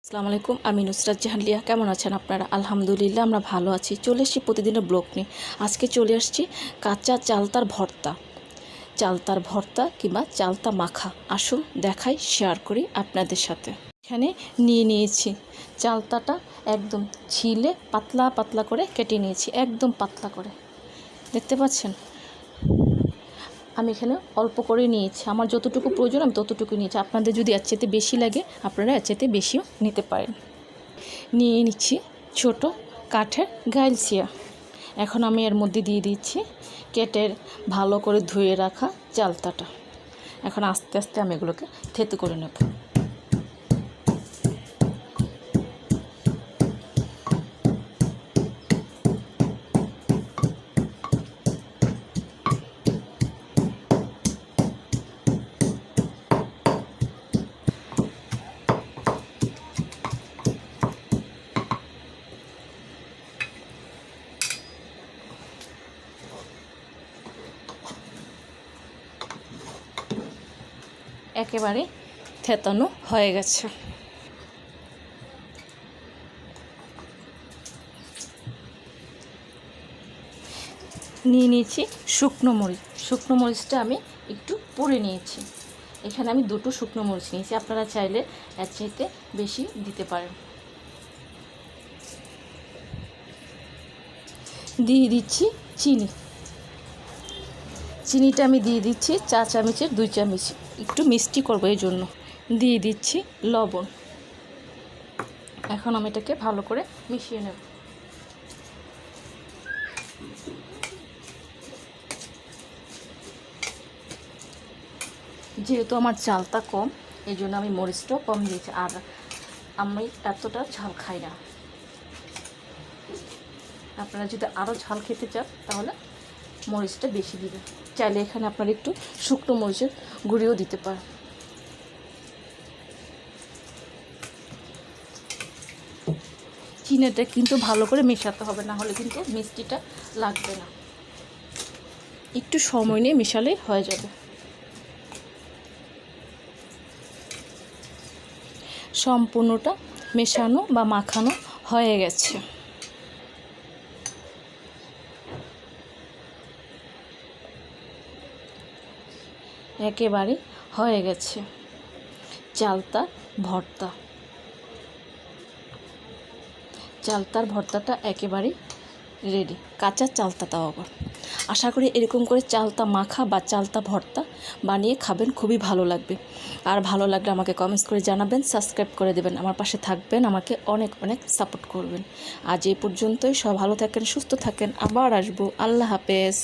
আসসালামু আলাইকুম, আমি নুসরাত জাহান লিয়া। কেমন আছেন আপনারা? আলহামদুলিল্লাহ আমরা ভালো আছি। চলে এসেছি প্রতিদিনের ব্লগ নিয়ে। আজকে চলে আসছি কাঁচা চালতার ভর্তা কিংবা চালতা মাখা। আসুন দেখাই, শেয়ার করি আপনাদের সাথে। এখানে নিয়েছি চালতাটা, একদম ছিলে পাতলা পাতলা করে কেটে নিয়েছি, একদম পাতলা করে। দেখতে পাচ্ছেন, আমি এখানে অল্প করে নিয়েছি। আমার যতটুকু প্রয়োজন আমি ততটুকু নিয়েছি। আপনাদের যদি এর চাইতে বেশি লাগে আপনারা এর চাইতে বেশিও নিতে পারেন। নিয়ে নিচ্ছি ছোট কাঠের গাইলসিয়া। এখন আমি এর মধ্যে দিয়ে দিচ্ছি কেটে ভালো করে ধুয়ে রাখা চালতাটা। এখন আস্তে আস্তে আমি এগুলোকে থেতু করে নেব। একেবারে থেতানো হয়ে গেছে। নিয়ে নিয়েছি শুকনো মরিচ। শুকনো মরিচটা আমি একটু পুড়ে নিয়েছি। এখানে আমি দুটো শুকনো মরিচ নিয়েছি, আপনারা চাইলে এর চাইতে বেশি দিতে পারেন। দিয়ে দিচ্ছি চিনিটা আমি দিয়ে দিচ্ছি 4 চামচের 2 চামচ, একটু মিষ্টি করবো এই জন্য। দিয়ে দিচ্ছি লবণ। এখন আমি এটাকে ভালো করে মিশিয়ে নেব। যেহেতু আমার ঝালটা কম, এই জন্য আমি মরিচটাও কম দিয়েছি। আর আমি এতটা ঝাল খাই না। আপনারা যদি আরও ঝাল খেতে চান তাহলে মরিচটা বেশি দিবেন। চাইলে এখানে আপনারা একটু শুকনো মরিচের গুঁড়িও দিতে পারেন। চিনিটা কিন্তু ভালো করে মেশাতে হবে, না হলে কিন্তু মিষ্টিটা লাগবে না। একটু সময় নিয়ে মেশালেই হয়ে যাবে। সম্পূর্ণটা মেশানো বা মাখানো হয়ে গেছে। একেবারে হয়ে গেছে চালতার ভর্তাটা একেবারেই রেডি। কাঁচা চালতাটাও আবার। আশা করি এরকম করে চালতা মাখা বা চালতা ভর্তা বানিয়ে খাবেন, খুবই ভালো লাগবে। আর ভালো লাগলে আমাকে কমেন্টস করে জানাবেন, সাবস্ক্রাইব করে দেবেন, আমার পাশে থাকবেন, আমাকে অনেক অনেক সাপোর্ট করবেন। আজ এই পর্যন্তই। সব ভালো থাকেন, সুস্থ থাকেন, আবার আসবো। আল্লাহ হাফেজ।